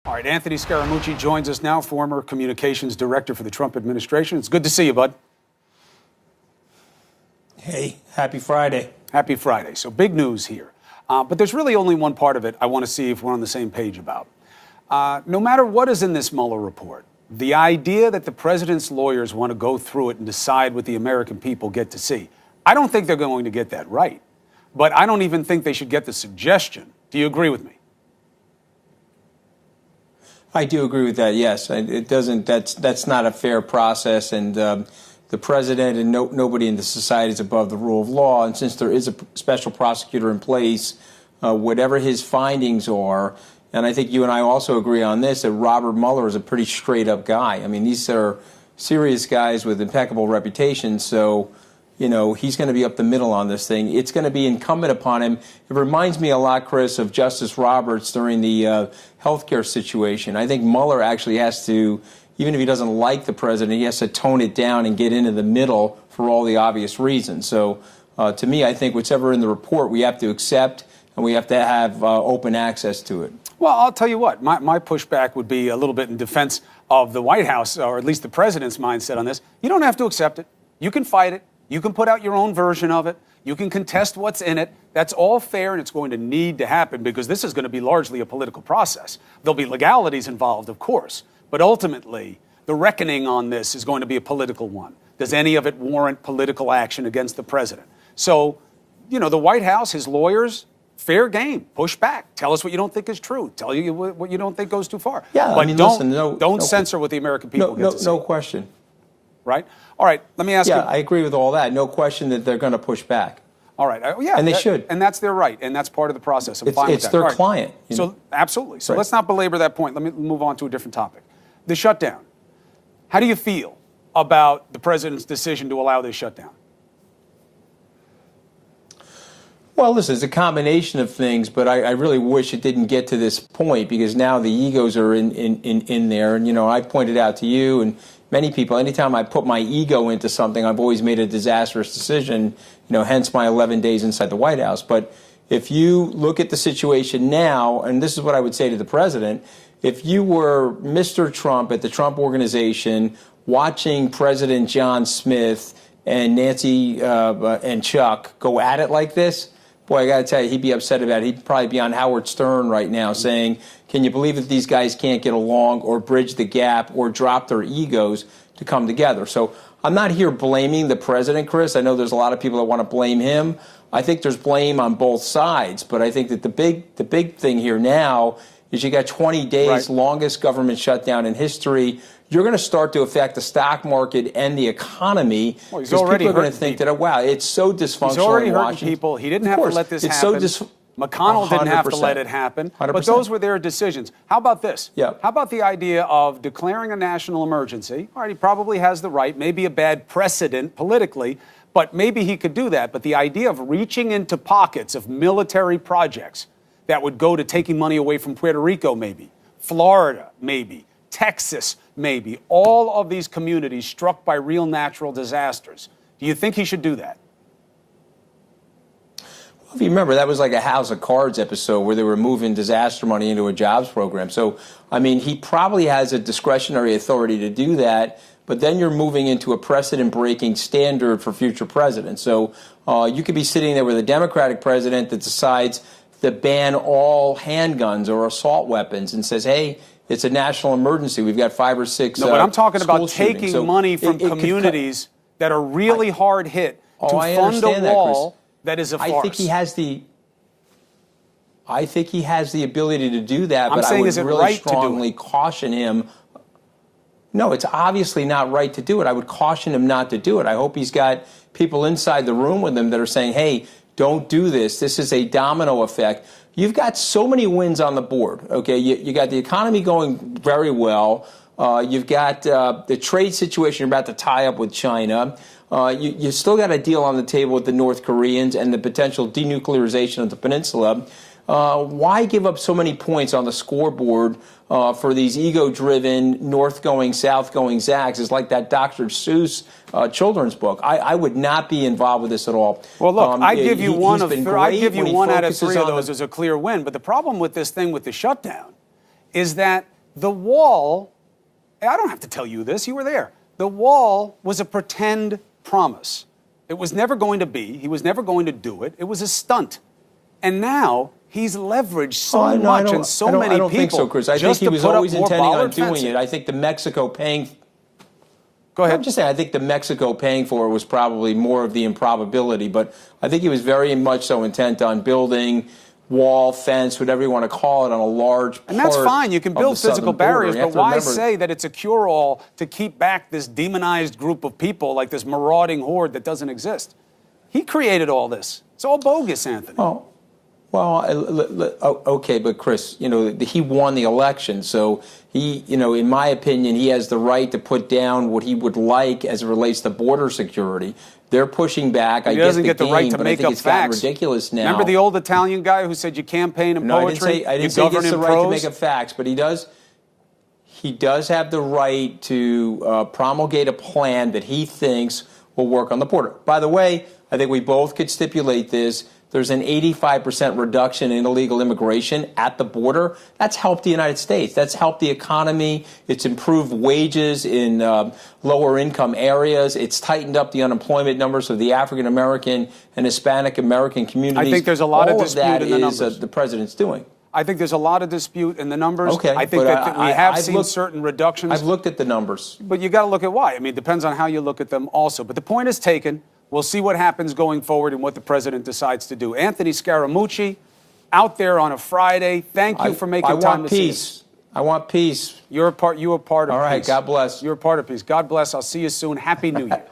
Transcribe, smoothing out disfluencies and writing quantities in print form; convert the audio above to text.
All right, Anthony Scaramucci joins us now, former communications director for the Trump administration. It's good to see you, bud. Hey, happy Friday. Happy Friday. So big news here. But there's really only one part of it I want to see if we're on the same page about. No matter what is in this Mueller report, the idea that the president's lawyers want to go through it and decide what the American people get to see, I don't think they're going to get that right. But I don't even think they should get the suggestion. Do you agree with me? I do agree with that. Yes, it doesn't. That's not a fair process, and the president and nobody in the society is above the rule of law. And since there is a special prosecutor in place, whatever his findings are, and I think you and I also agree on this, that Robert Mueller is a pretty straight up guy. I mean, these are serious guys with impeccable reputations. So, you know, he's going to be up the middle on this thing. It's going to be incumbent upon him. It reminds me a lot, Chris, of Justice Roberts during the healthcare situation. I think Mueller actually has to, even if he doesn't like the president, he has to tone it down and get into the middle for all the obvious reasons. So to me, I think whatever in the report we have to accept, and we have to have open access to it. Well, I'll tell you what, my pushback would be a little bit in defense of the White House, or at least the president's mindset on this. You don't have to accept it. You can fight it. You can put out your own version of it. You can contest what's in it. That's all fair, and it's going to need to happen because this is going to be largely a political process. There'll be legalities involved, of course, but ultimately, the reckoning on this is going to be a political one. Does any of it warrant political action against the president? So, you know, the White House, his lawyers, fair game. Push back. Tell us what you don't think is true. Tell you what you don't think goes too far. Yeah, but I mean, listen, don't censor what the American people get to see. No question. Right? All right, let me ask you. Yeah, I agree with all that. No question that they're going to push back. All right. Yeah. And they should. And that's their right, and that's part of the process. I'm fine with that. It's their client. So, absolutely. So Right. let's not belabor that point. Let me move on to a different topic. The shutdown. How do you feel about the president's decision to allow this shutdown? Well, listen, it's a combination of things, but I really wish it didn't get to this point because now the egos are in there. And, you know, I pointed out to you and many people, anytime I put my ego into something, I've always made a disastrous decision, you know, hence my 11 days inside the White House. But if you look at the situation now, and this is what I would say to the president, if you were Mr. Trump at the Trump Organization watching President John Smith and Nancy and Chuck go at it like this, boy, I got to tell you, he'd be upset about it. He'd probably be on Howard Stern right now saying, can you believe that these guys can't get along or bridge the gap or drop their egos to come together? So I'm not here blaming the president, Chris. I know there's a lot of people that want to blame him. I think there's blame on both sides. But I think that the big thing here now is you got 20 days, right, longest government shutdown in history. You're going to start to affect the stock market and the economy. Well, he's already people are going to think that, wow, it's so dysfunctional. He's already hurting people. He didn't have to let this happen. McConnell didn't have to let it happen. 100%. But those were their decisions. How about this? Yeah. How about the idea of declaring a national emergency? All right, he probably has the right, maybe a bad precedent politically, but maybe he could do that. But the idea of reaching into pockets of military projects that would go to taking money away from Puerto Rico, maybe, Florida, maybe, Texas, maybe, all of these communities struck by real natural disasters. Do you think he should do that? Well, if you remember, that was like a House of Cards episode where they were moving disaster money into a jobs program. So, I mean, he probably has a discretionary authority to do that, but then you're moving into a precedent-breaking standard for future presidents. So you could be sitting there with a Democratic president that decides to ban all handguns or assault weapons and says, hey, it's a national emergency. We've got 5 or 6 No, but I'm talking about shootings. taking money from communities that are really hard hit to fund a wall that is a farce. I think he has the ability to do that, but I would really strongly caution him. No, it's obviously not right to do it. I would caution him not to do it. I hope he's got people inside the room with him that are saying, hey, don't do this. This is a domino effect. You've got so many wins on the board. Okay, you got the economy going very well. You've got the trade situation you're about to tie up with China. You still got a deal on the table with the North Koreans and the potential denuclearization of the peninsula. Why give up so many points on the scoreboard for these ego-driven, north-going, south-going zags? It's like that Dr. Seuss children's book. I would not be involved with this at all. Well, look, I give you one out of 3 of those as a clear win. But the problem with this thing with the shutdown is that The wall, I don't have to tell you this, you were there. The wall was a pretend promise. It was never going to be. He was never going to do it. It was a stunt. And now he's leveraged so much and so many people. I don't think so, Chris. I think he was always intending on doing it. I think the Mexico paying... Go ahead. I'm just saying, I think the Mexico paying for it was probably more of the improbability, but I think he was very much so intent on building wall, fence, whatever you want to call it, on a large part. And that's fine. You can build physical barriers, but why say that it's a cure-all to keep back this demonized group of people, like this marauding horde that doesn't exist? He created all this. It's all bogus, Anthony. Oh. Well, okay, but Chris, he won the election, so he, in my opinion, he has the right to put down what he would like as it relates to border security. They're pushing back. He doesn't get the right to make up facts. It's ridiculous now. Remember the old Italian guy who said you campaign in poetry? I didn't say he gets the right to make up facts, but he does have the right to promulgate a plan that he thinks will work on the border. By the way, I think we both could stipulate this. There's an 85% reduction in illegal immigration at the border. That's helped the United States. That's helped the economy. It's improved wages in lower income areas. It's tightened up the unemployment numbers of the African American and Hispanic American communities. I think there's a lot of dispute in the numbers. All of that is the president's doing. I think there's a lot of dispute in the numbers. Okay, I think that we have seen certain reductions. I've looked at the numbers. But you got to look at why. I mean, it depends on how you look at them also. But the point is taken. We'll see what happens going forward and what the president decides to do. Anthony Scaramucci, out there on a Friday. Thank you for making time to see us. I want peace. You are part of peace. All right, God bless. You're a part of peace. God bless. I'll see you soon. Happy New Year.